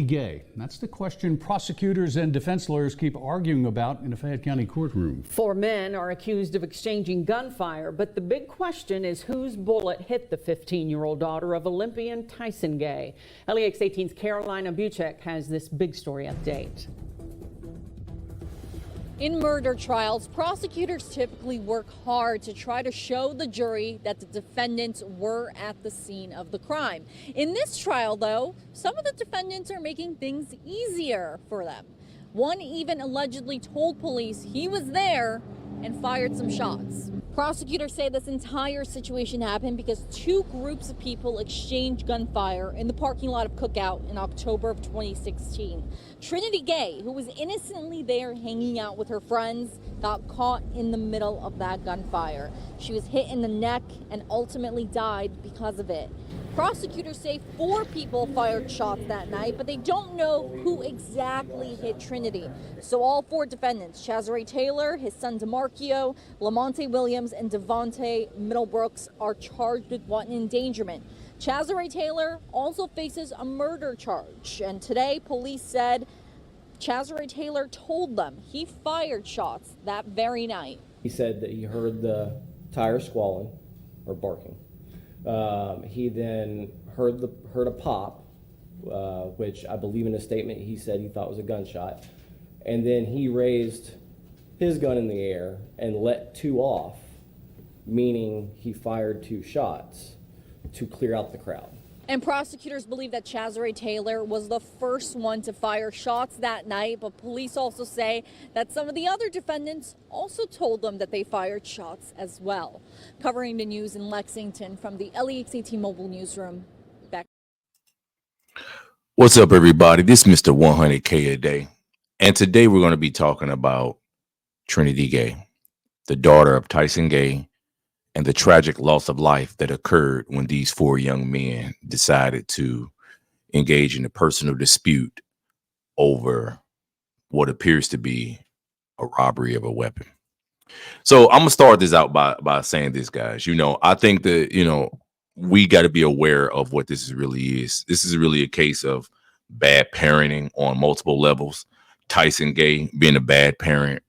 Gay? That's the question prosecutors and defense lawyers keep arguing about in a Fayette County courtroom. 4 men are accused of exchanging gunfire, but the big question is whose bullet hit the 15-year-old daughter of Olympian Tyson Gay. LEX 18's Carolina Buchek has this big story update. In murder trials, prosecutors typically work hard to try to show the jury that the defendants were at the scene of the crime. In this trial, though, some of the defendants are making things easier for them. One even allegedly told police he was there and fired some shots. Prosecutors say this entire situation happened because 2 groups of people exchanged gunfire in the parking lot of Cookout in October of 2016. Trinity Gay, who was innocently there hanging out with her friends, got caught in the middle of that gunfire. She was hit in the neck and ultimately died because of it. Prosecutors say 4 people fired shots that night, but they don't know who exactly hit Trinity. So all 4 defendants, Chazare Taylor, his son DeMarcio, Lamonte Williams, and Devontae Middlebrooks, are charged with wanton endangerment. Chazare Taylor also faces a murder charge, and today police said Chazare Taylor told them he fired shots that very night. He said that he heard the tire squalling or barking. He then heard a pop, which I believe in a statement he said he thought was a gunshot, and then he raised his gun in the air and let 2 off, meaning he fired 2 shots to clear out the crowd. And prosecutors believe that Chazare Taylor was the first one to fire shots that night, but police also say that some of the other defendants also told them that they fired shots as well. Covering the news in Lexington from the LEX 18 Mobile Newsroom. Back. What's up, everybody? This is Mr. 100K a day. And today we're going to be talking about Trinity Gay, the daughter of Tyson Gay, and the tragic loss of life that occurred when these 4 young men decided to engage in a personal dispute over what appears to be a robbery of a weapon. So I'm gonna start this out by saying this, guys. I think that we got to be aware of what this really is. This is really a case of bad parenting on multiple levels. Tyson Gay being a bad parent,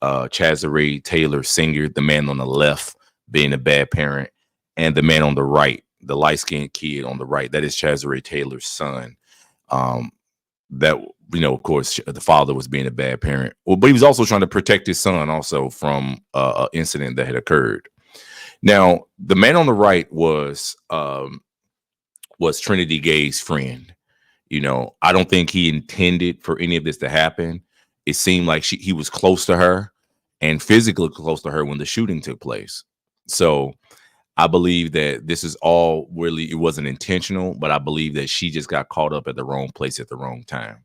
Chazare Taylor Sr., the man on the left, being a bad parent, and the man on the right, the light-skinned kid on the right, that is Chazare Taylor's son. Of course, the father was being a bad parent. Well, but he was also trying to protect his son also from an incident that had occurred. Now, the man on the right was Trinity Gay's friend. I don't think he intended for any of this to happen. It seemed like he was close to her and physically close to her when the shooting took place. So I believe that this is all really, it wasn't intentional, but I believe that she just got caught up at the wrong place at the wrong time.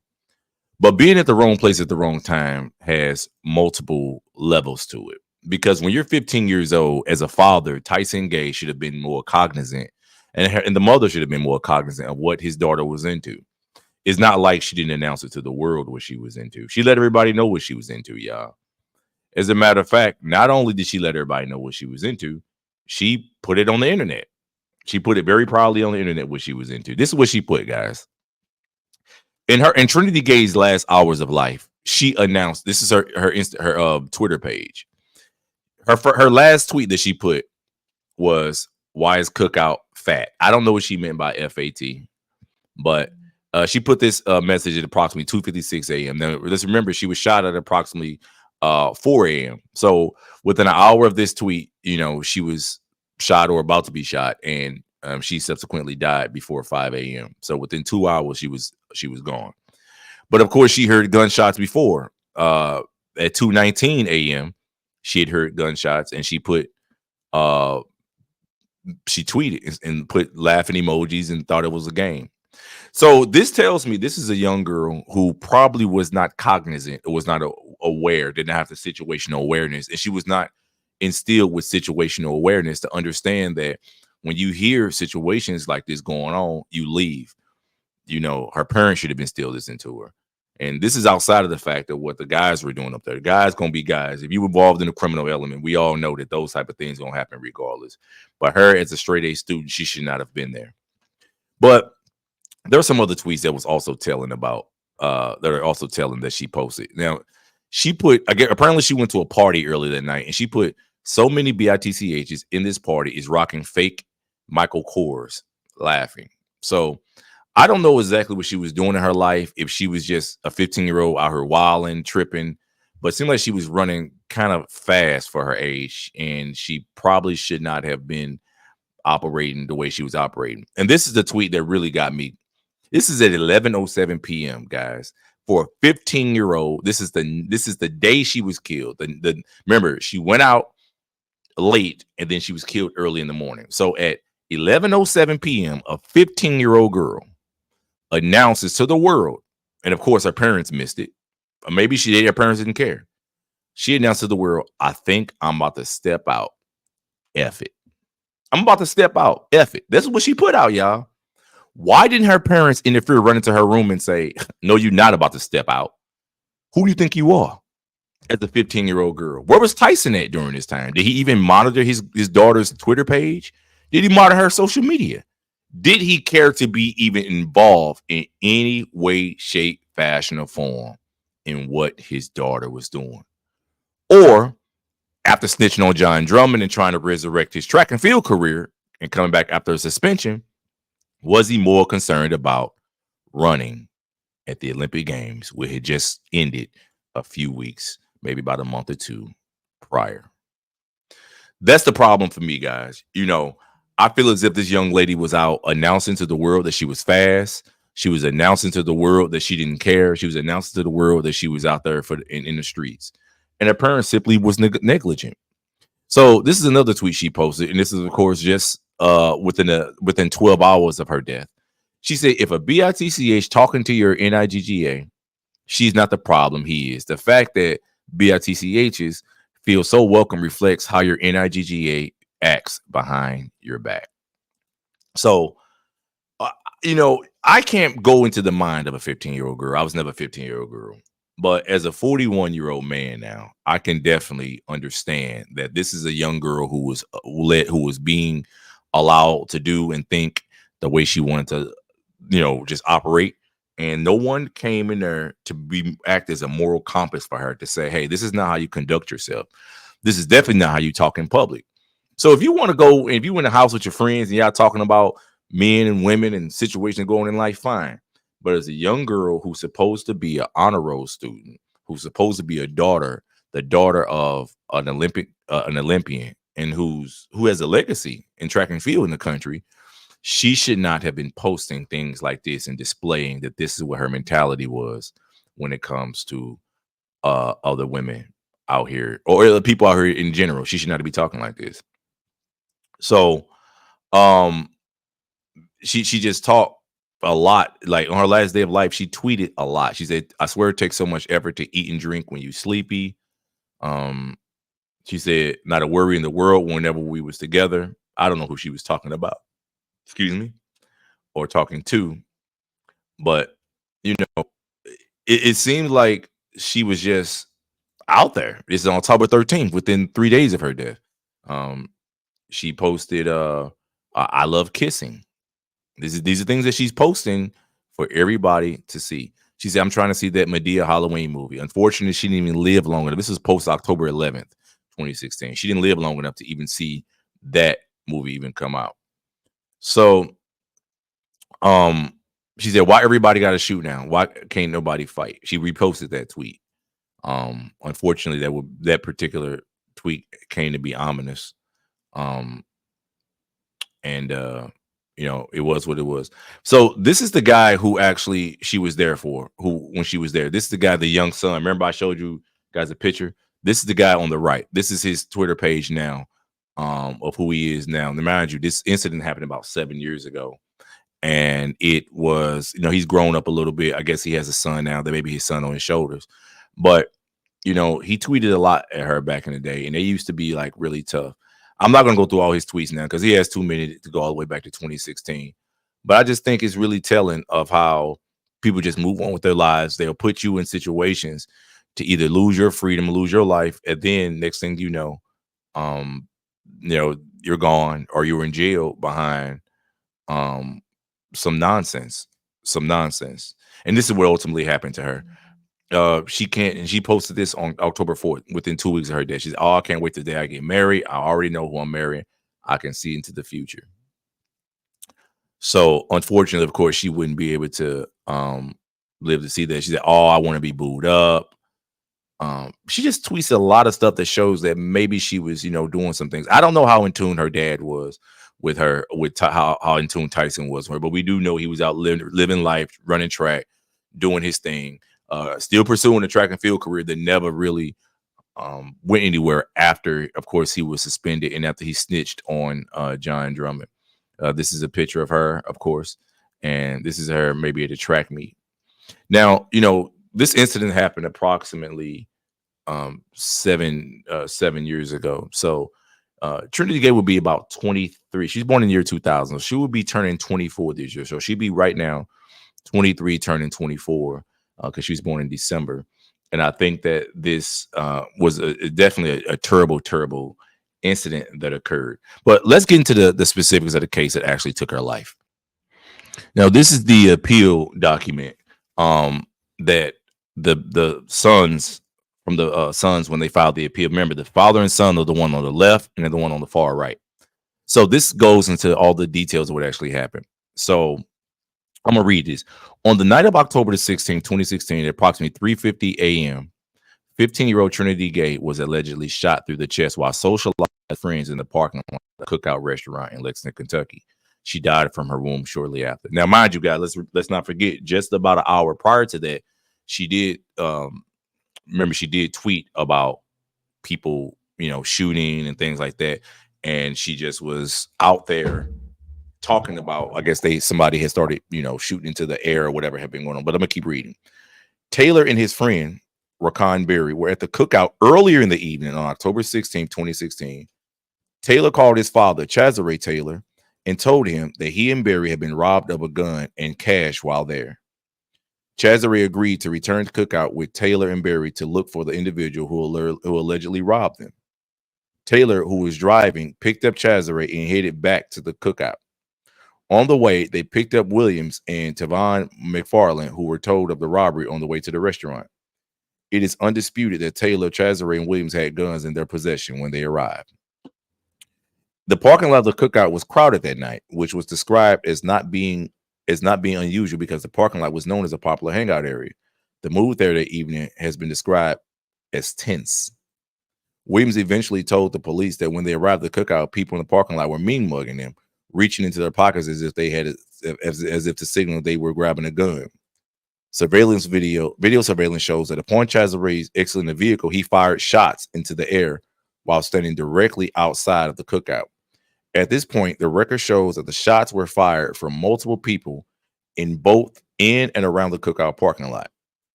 But being at the wrong place at the wrong time has multiple levels to it. Because when you're 15 years old, as a father, Tyson Gay should have been more cognizant, and the mother should have been more cognizant of what his daughter was into. It's not like she didn't announce it to the world what she was into. She let everybody know what she was into, y'all. As a matter of fact, not only did she let everybody know what she was into, she put it on the internet. She put it very proudly on the internet what she was into. This is what she put, guys. In Trinity Gay's last hours of life, she announced, this is her Twitter page. Her last tweet that she put was, "Why is Cookout fat?" I don't know what she meant by FAT, but she put this message at approximately 2:56 a.m. Now, let's remember, she was shot at approximately 4 a.m. So within an hour of this tweet, she was shot or about to be shot, and she subsequently died before 5 a.m. So within 2 hours, she was gone. But of course, she heard gunshots before. At 2:19 a.m., she had heard gunshots, and she tweeted and put laughing emojis and thought it was a game. So this tells me this is a young girl who probably was not cognizant, or was not aware, didn't have the situational awareness, and she was not instilled with situational awareness to understand that when you hear situations like this going on, you leave. Her parents should have instilled this into her. And this is outside of the fact of what the guys were doing up there. The guys gonna be guys. If you involved in a criminal element, we all know that those type of things gonna happen regardless. But her, as a straight A student, she should not have been there. But There are some other tweets that was also telling about that are also telling that she posted. Now, she put again, apparently she went to a party earlier that night and she put so many BITCHs in this party is rocking fake Michael Kors laughing. So I don't know exactly what she was doing in her life, if she was just a 15-year-old out here wilding, tripping, but it seemed like she was running kind of fast for her age, and she probably should not have been operating the way she was operating. And this is the tweet that really got me. This is at 11:07 p.m., guys. For a 15-year-old, this is the day she was killed. Remember, she went out late and then she was killed early in the morning. So at 11:07 p.m., a 15-year-old girl announces to the world, and of course her parents missed it, or maybe her parents didn't care. She announced to the world, I think I'm about to step out. F it. I'm about to step out. F it. That's what she put out, y'all. Why didn't her parents interfere, run into her room and say, no, you're not about to step out? Who do you think you are? As a 15-year-old girl. Where was Tyson at during this time? Did he even monitor his daughter's Twitter page? Did he monitor her social media? Did he care to be even involved in any way, shape, fashion, or form in what his daughter was doing? Or after snitching on John Drummond and trying to resurrect his track and field career and coming back after a suspension, was he more concerned about running at the Olympic Games, where it just ended a few weeks, maybe about a month or two prior? That's the problem for me, guys. I feel as if this young lady was out announcing to the world that she was fast. She was announcing to the world that she didn't care. She was announcing to the world that she was out there in the streets. And her parents simply was negligent. So this is another tweet she posted, and this is, of course, just within 12 hours of her death. She said, if a BITCH talking to your NIGGA, she's not the problem, he is. The fact that BITCHs feel so welcome reflects how your NIGGA acts behind your back. So, I can't go into the mind of a 15-year-old girl. I was never a 15-year-old girl. But as a 41-year-old man now, I can definitely understand that this is a young girl who was being allowed to do and think the way she wanted to, just operate. And no one came in there to act as a moral compass for her to say, hey, this is not how you conduct yourself. This is definitely not how you talk in public. So if you want to go, if you in the house with your friends and y'all talking about men and women and situations going in life, fine. But as a young girl who's supposed to be an honor roll student, who's supposed to be the daughter of an Olympian, and who has a legacy in track and field in the country, she should not have been posting things like this and displaying that this is what her mentality was when it comes to other women out here or other people out here in general. She should not be talking like this. So, she just talked a lot. Like on her last day of life, she tweeted a lot. She said, I swear it takes so much effort to eat and drink when you sleepy. She said, not a worry in the world whenever we was together. I don't know who she was talking about, or talking to, but it seems like she was just out there. It's on October 13th, within 3 days of her death. She posted, I love kissing. These are things that she's posting for everybody to see. She said, I'm trying to see that Madea Halloween movie. Unfortunately, she didn't even live long enough. This was post October 11th, 2016. She didn't live long enough to even see that movie even come out. So, she said, why everybody got to shoot now? Why can't nobody fight? She reposted that tweet. Unfortunately, that particular tweet came to be ominous. It was what it was. So this is the guy who actually she was there for, when she was there. This is the guy, the young son. Remember I showed you guys a picture? This is the guy on the right. This is his Twitter page now, of who he is now. And mind you, this incident happened about 7 years ago. And it was, he's grown up a little bit. I guess he has a son now, that maybe his son on his shoulders. But, he tweeted a lot at her back in the day, and they used to be like really tough. I'm not going to go through all his tweets now because he has too many to go all the way back to 2016. But I just think it's really telling of how people just move on with their lives. They'll put you in situations to either lose your freedom, lose your life, and then next thing you know, you're gone or you're in jail behind some nonsense. some nonsense. And this is what ultimately happened to her. She posted this on October 4th, within 2 weeks of her death. She said, "Oh, I can't wait the day I get married. I already know who I'm marrying. I can see into the future." So unfortunately, of course, she wouldn't be able to live to see that. She said, "Oh, I want to be booed up." She just tweets a lot of stuff that shows that maybe she was, doing some things. I don't know how in tune her dad was with her, how in tune Tyson was with her, but we do know he was out living life, running track, doing his thing, still pursuing a track and field career that never really went anywhere after, of course, he was suspended and after he snitched on John Drummond. This is a picture of her, of course, and this is her maybe at a track meet. Now, this incident happened approximately 7 years ago. So Trinity Gay would be about 23. She's born in the year 2000. She would be turning 24 this year. So she'd be right now 23, turning 24, because she was born in December. And I think that this was definitely a terrible, terrible incident that occurred. But let's get into the specifics of the case that actually took her life. Now, this is the appeal document that the sons from the sons, when they filed the appeal. Remember, the father and son are the one on the left and the one on the far right. So this goes into all the details of what actually happened. So I'm gonna read this. On the night of October the 16th, 2016, at approximately 3:50 a.m., 15-year-old Trinity Gay was allegedly shot through the chest while socializing with friends in the parking lot of a cookout restaurant in Lexington, Kentucky. She died from her wound shortly after. Now, mind you, guys, let's not forget, just about an hour prior to that, she did she did tweet about people, shooting and things like that, and she just was out there talking about, I guess somebody had started, shooting into the air or whatever had been going on. But I'm gonna keep reading. Taylor and his friend Raquan Berry were at the cookout earlier in the evening on October 16, 2016. Taylor called his father, Chazare Taylor, and told him that he and Berry had been robbed of a gun and cash while there. Chazare agreed to return to cookout with Taylor and Berry to look for the individual who allegedly robbed them. Taylor, who was driving, picked up Chazare and headed back to the cookout. On the way, they picked up Williams and Tavon McFarland, who were told of the robbery on the way to the restaurant. It is undisputed that Taylor, Chazare, and Williams had guns in their possession when they arrived. The parking lot of the cookout was crowded that night, which was described as not being unusual because the parking lot was known as a popular hangout area. The mood there that evening has been described as tense. Williams eventually told the police that when they arrived at the cookout, people in the parking lot were mean mugging them, reaching into their pockets as if they had as if to signal they were grabbing a gun. Video surveillance shows that upon Chazare exiting the vehicle, he fired shots into the air while standing directly outside of the cookout. At this point, the record shows that the shots were fired from multiple people in and around the cookout parking lot.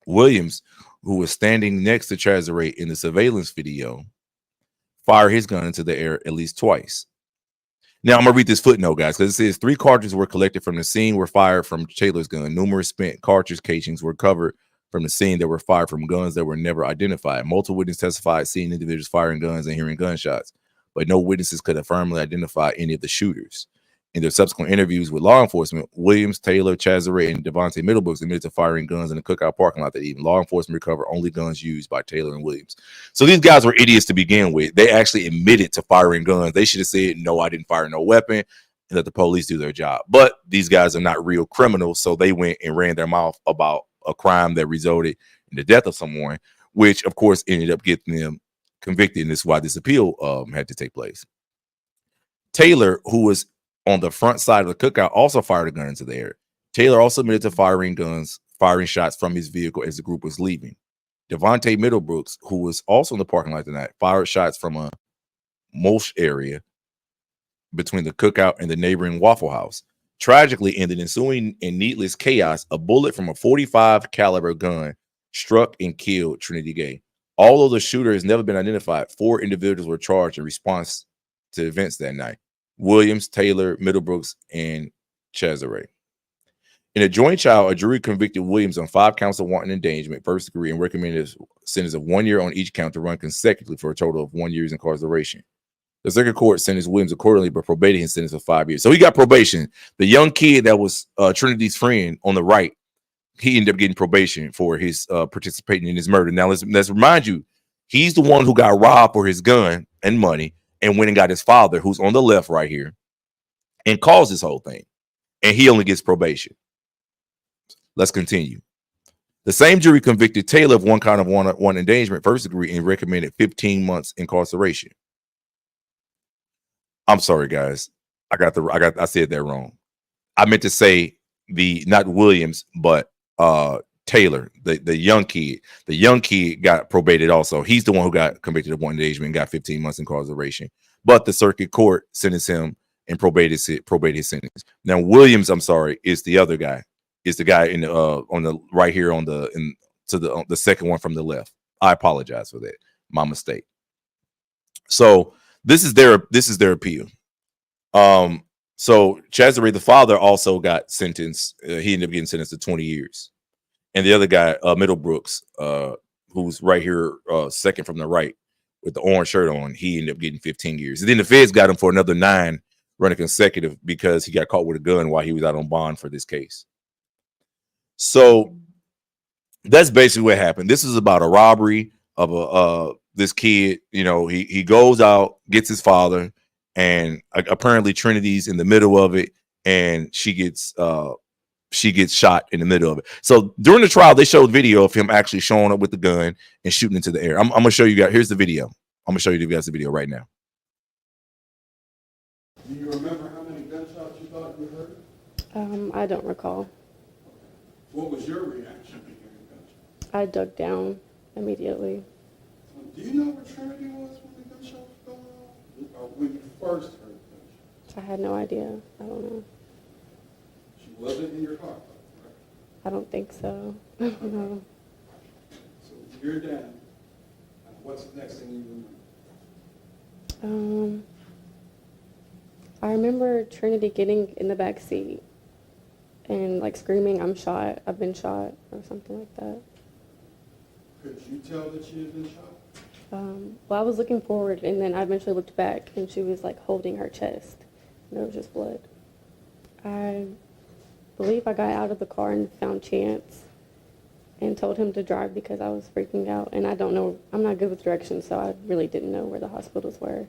Williams, who was standing next to Chazare in the surveillance video, fired his gun into the air at least twice. Now, I'm going to read this footnote, guys, because it says 3 cartridges were collected from the scene were fired from Taylor's gun. Numerous spent cartridge casings were covered from the scene that were fired from guns that were never identified. Multiple witnesses testified seeing individuals firing guns and hearing gunshots, but no witnesses could affirmably identify any of the shooters. In their subsequent interviews with law enforcement, Williams, Taylor, Chazare, and Devontae Middlebrooks admitted to firing guns in the cookout parking lot that evening. Law enforcement recovered only guns used by Taylor and Williams. So these guys were idiots to begin with. They actually admitted to firing guns. They should have said, "No, I didn't fire no weapon," and let the police do their job. But these guys are not real criminals, so they went and ran their mouth about a crime that resulted in the death of someone, which, of course, ended up getting them convicted, and this is why this appeal had to take place. Taylor, who was on the front side of the cookout, also fired a gun into the air. Taylor also admitted to firing shots from his vehicle as the group was leaving. Devontae Middlebrooks, who was also in the parking lot tonight, fired shots from a mosh area between the cookout and the neighboring Waffle House. Tragically, in the ensuing and needless chaos, a bullet from a .45 caliber gun struck and killed Trinity Gay. Although the shooter has never been identified, 4 individuals were charged in response to events that night: Williams, Taylor, Middlebrooks, and Chazare. In a joint trial, a jury convicted Williams on 5 counts of wanton endangerment, first degree, and recommended a sentence of 1 year on each count to run consecutively for a total of 1 year's incarceration. The circuit court sentenced Williams accordingly, but probated his sentence of 5 years. So he got probation. The young kid that was Trinity's friend on the right, he ended up getting probation for his participating in his murder. Now let's remind you, he's the one who got robbed for his gun and money and went and got his father, who's on the left right here, and caused this whole thing. And he only gets probation. Let's continue. The same jury convicted Taylor of one count of one endangerment, first degree, and recommended 15 months incarceration. I'm sorry, guys. I said that wrong. I meant to say not Williams, but Taylor, the young kid. The young kid got probated also. He's the one who got convicted of one endangerment and got 15 months incarceration. But the circuit court sentenced him and probated his sentence. Now Williams, I'm sorry, is the other guy. Is the guy in the on the right here on the second one from the left. I apologize for that. My mistake. So this is their appeal. So Chazare, the father, also got sentenced. He ended up getting sentenced to 20 years. And the other guy, Middlebrooks, who's right here, second from the right with the orange shirt on, he ended up getting 15 years. And then the feds got him for another 9 running consecutive because he got caught with a gun while he was out on bond for this case. So that's basically what happened. This is about a robbery of this kid. You know, he goes out, gets his father, and apparently Trinity's in the middle of it, and she gets shot in the middle of it. So during the trial, they showed video of him actually showing up with the gun and shooting into the air. I'm gonna show you guys. Here's the video. I'm gonna show you guys the video right now. Do you remember how many gunshots you thought you heard? I don't recall. What was your reaction to hearing gunshots? I dug down immediately. Do you know where Trinity was when the gunshots were going off? Or when you first heard gunshots? I had no idea. I don't know. She wasn't in your car, right? I don't think so. No. So you're down. What's the next thing you remember? I remember Trinity getting in the back seat and like screaming, "I'm shot, I've been shot," or something like that. Could you tell that she had been shot? Well, I was looking forward, and then I eventually looked back, and she was like holding her chest, and there was just blood. I believe I got out of the car and found Chance and told him to drive because I was freaking out, and I don't know, I'm not good with directions, so I really didn't know where the hospitals were.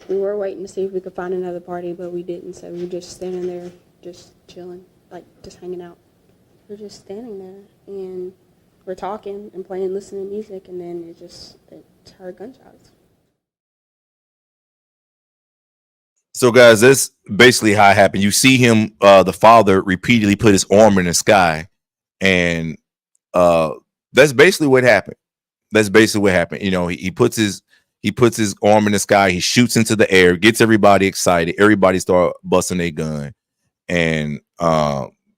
We were waiting to see if we could find another party, but we didn't, so we were just standing there, just chilling, like just hanging out. We're just standing there, and we're talking and playing, listening to music, and then it's heard gunshots. So guys, that's basically how it happened. You see him, the father repeatedly put his arm in the sky, and that's basically what happened. That's basically what happened. You know, he puts his arm in the sky, he shoots into the air, gets everybody excited, everybody start busting their gun, and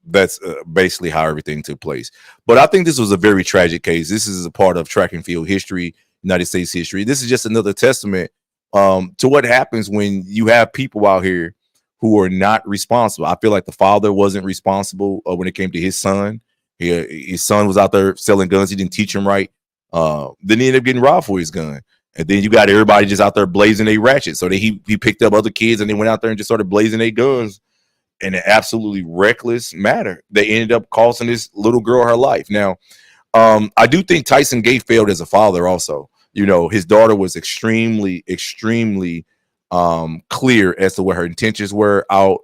that's basically how everything took place. But I think this was a very tragic case. This is a part of track and field history, United States history. This is just another testament to what happens when you have people out here who are not responsible. I feel like the father wasn't responsible when it came to his son. His son was out there selling guns. He didn't teach him right. Then he ended up getting robbed for his gun. And then you got everybody just out there blazing their ratchets. So he picked up other kids and they went out there and just started blazing their guns in an absolutely reckless manner. They ended up costing this little girl her life. Now, I do think Tyson Gay failed as a father also. You know, his daughter was extremely, extremely clear as to what her intentions were, out,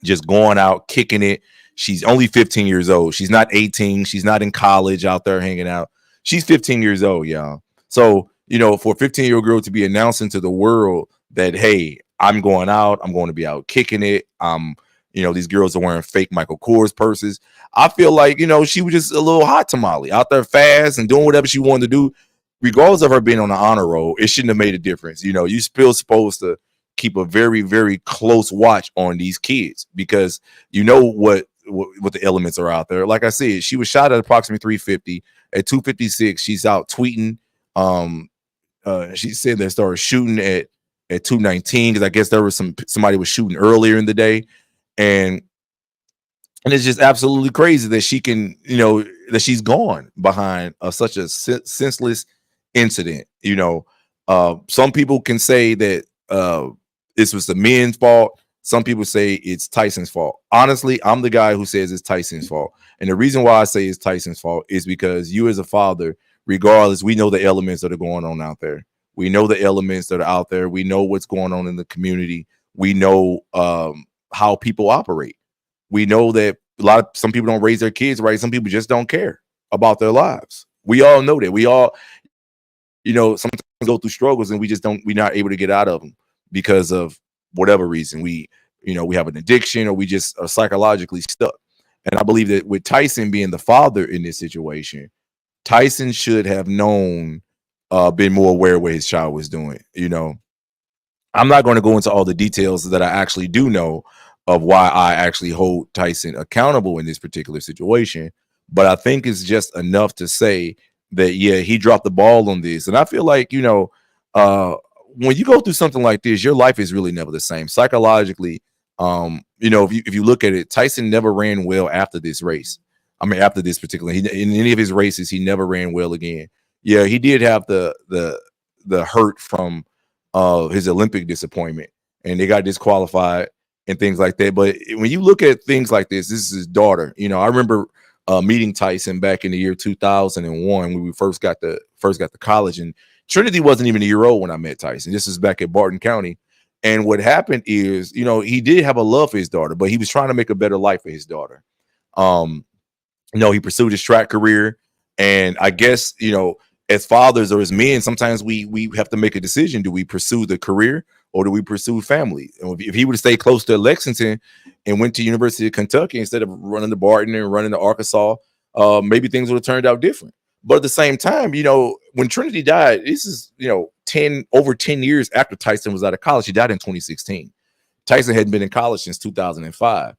just going out, kicking it. She's only 15 years old. She's not 18. She's not in college out there hanging out. She's 15 years old, y'all. So, you know, for a 15-year-old girl to be announcing to the world that, hey, I'm going out, I'm going to be out kicking it. You know, these girls are wearing fake Michael Kors purses. I feel like, you know, she was just a little hot tamale out there fast and doing whatever she wanted to do. Regardless of her being on the honor roll, it shouldn't have made a difference. You know, you're still supposed to keep a very, very close watch on these kids because you know what the elements are out there. Like I said, she was shot at approximately 350. At 256, she's out tweeting. She said they started shooting at 219 because I guess there was somebody was shooting earlier in the day, and it's just absolutely crazy that she can, you know, that she's gone behind such a senseless incident. You know, some people can say that this was the men's fault. Some people say it's Tyson's fault. Honestly, I'm the guy who says it's Tyson's fault. And the reason why I say it's Tyson's fault is because you as a father, regardless, we know the elements that are going on out there. We know the elements that are out there. We know what's going on in the community. We know how people operate. We know that some people don't raise their kids right. Some people just don't care about their lives. We all know that. We all, sometimes go through struggles and we're not able to get out of them because of whatever reason. We have an addiction or we just are psychologically stuck. And I believe that with Tyson being the father in this situation, Tyson should have known, been more aware of what his child was doing. I'm not going to go into all the details that I actually do know of why I actually hold Tyson accountable in this particular situation. But I think it's just enough to say that, yeah, he dropped the ball on this. And I feel like, when you go through something like this, your life is really never the same. Psychologically, if you look at it, Tyson never ran well after this race. I mean, after this particular, in any of his races, he never ran well again. Yeah, he did have the hurt from his Olympic disappointment, and they got disqualified and things like that. But when you look at things like this is his daughter. I remember meeting Tyson back in the year 2001 when we first got to college, and Trinity wasn't even a year old when I met Tyson. This is back at Barton County. And what happened is, he did have a love for his daughter, but he was trying to make a better life for his daughter. He pursued his track career, and I guess, as fathers or as men, sometimes we have to make a decision. Do we pursue the career or do we pursue family? And if he would have stayed close to Lexington and went to University of Kentucky instead of running to Barton and running to Arkansas, maybe things would have turned out different. But at the same time, when Trinity died, this is, over 10 years after Tyson was out of college. He died in 2016. Tyson hadn't been in college since 2005.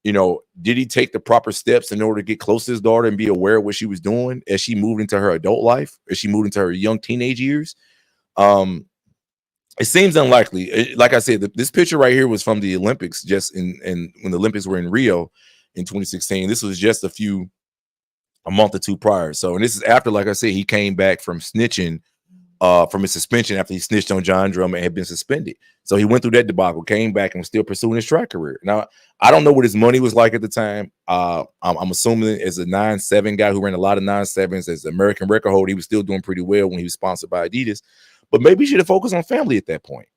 Did he take the proper steps in order to get close to his daughter and be aware of what she was doing as she moved into her adult life, as she moved into her young teenage years? It seems unlikely. Like I said, this picture right here was from the Olympics, just in when the Olympics were in Rio in 2016. This was just a month or two prior. So, and this is after, like I said, he came back from snitching, from his suspension after he snitched on John Drummond and had been suspended. So he went through that debacle, came back, and was still pursuing his track career. Now, I don't know what his money was like at the time. I'm assuming as a 9.7 guy who ran a lot of 9.7s, as an American record holder, he was still doing pretty well when he was sponsored by Adidas. But maybe he should have focused on family at that point.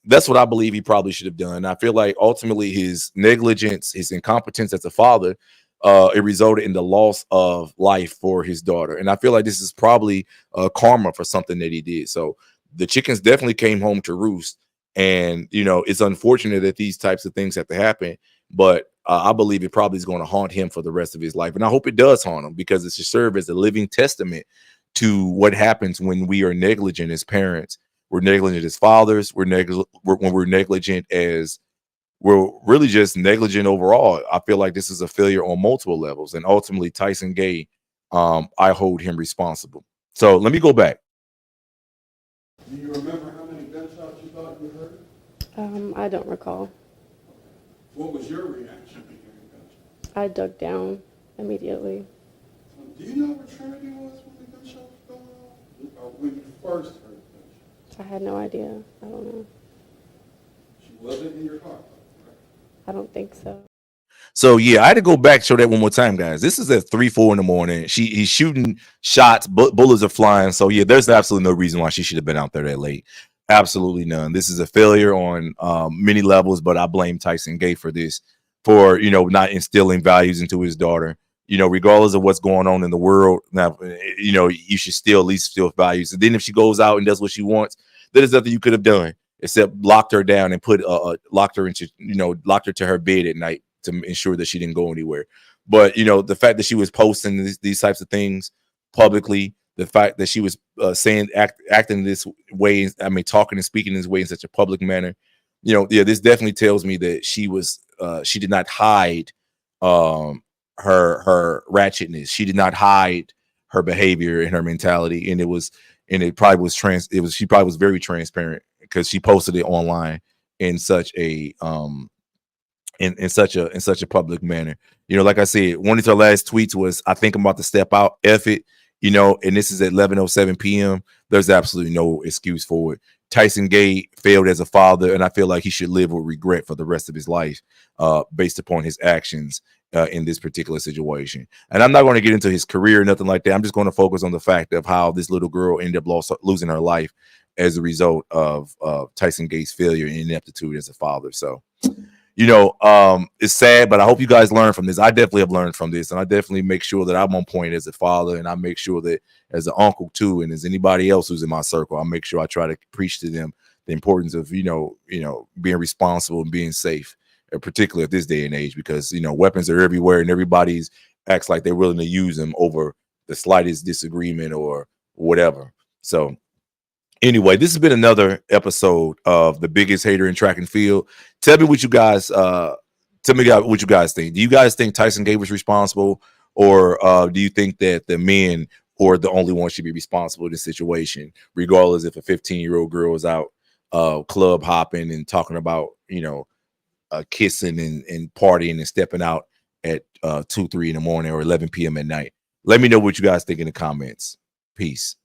That's what I believe he probably should have done. I feel like ultimately his negligence, his incompetence as a father, it resulted in the loss of life for his daughter. And I feel like this is probably karma for something that he did. So the chickens definitely came home to roost. And, it's unfortunate that these types of things have to happen. But I believe it probably is going to haunt him for the rest of his life. And I hope it does haunt him, because it should serve as a living testament to what happens when we are negligent as parents. We're negligent as fathers. When we're negligent as we're really just negligent overall. I feel like this is a failure on multiple levels, and ultimately Tyson Gay, I hold him responsible. So let me go back. Do you remember how many gunshots you thought you heard? I don't recall. What was your reaction to hearing gunshots? I dug down immediately. Do you know where Trinity was when the gunshots were going on? Or when you first heard gunshots? I had no idea. I don't know. She wasn't in your car, right? I don't think so. So yeah, I had to go back, show that one more time, guys. This is at 3-4 in the morning. He's shooting shots, bullets are flying. So yeah, there's absolutely no reason why she should have been out there that late. Absolutely none. This is a failure on many levels, but I blame Tyson Gay for this, for not instilling values into his daughter. Regardless of what's going on in the world, now you should still at least instill values. And then if she goes out and does what she wants, there's nothing you could have done except locked her down and locked her to her bed at night to ensure that she didn't go anywhere. But the fact that she was posting these types of things publicly, the fact that she was acting this way, talking and speaking this way in such a public manner, this definitely tells me that she did not hide her ratchetness. She did not hide her behavior and her mentality, and she probably was very transparent, because she posted it online in such a in such a public manner. Like I said, one of her last tweets was, "I think I'm about to step out. F it. you know, and this is at 11:07 p.m., there's absolutely no excuse for it. Tyson Gay failed as a father, and I feel like he should live with regret for the rest of his life based upon his actions in this particular situation. And I'm not going to get into his career or nothing like that. I'm just going to focus on the fact of how this little girl ended up losing her life as a result of Tyson Gay's failure and ineptitude as a father. So, you know, it's sad, but I hope you guys learn from this. I definitely have learned from this, and I definitely make sure that I'm on point as a father, and I make sure that as an uncle too, and as anybody else who's in my circle, I make sure I try to preach to them the importance of, you know, being responsible and being safe, particularly at this day and age, because, you know, weapons are everywhere and everybody's acts like they're willing to use them over the slightest disagreement or whatever. So anyway, this has been another episode of The Biggest Hater in Track and Field. Tell me what you guys think. Do you guys think Tyson Gay was responsible, or do you think that the men or the only one should be responsible in this situation, regardless if a 15-year-old girl is out club hopping and talking about, you know, kissing and partying and stepping out at 2, 3 in the morning or 11 p.m. at night? Let me know what you guys think in the comments. Peace.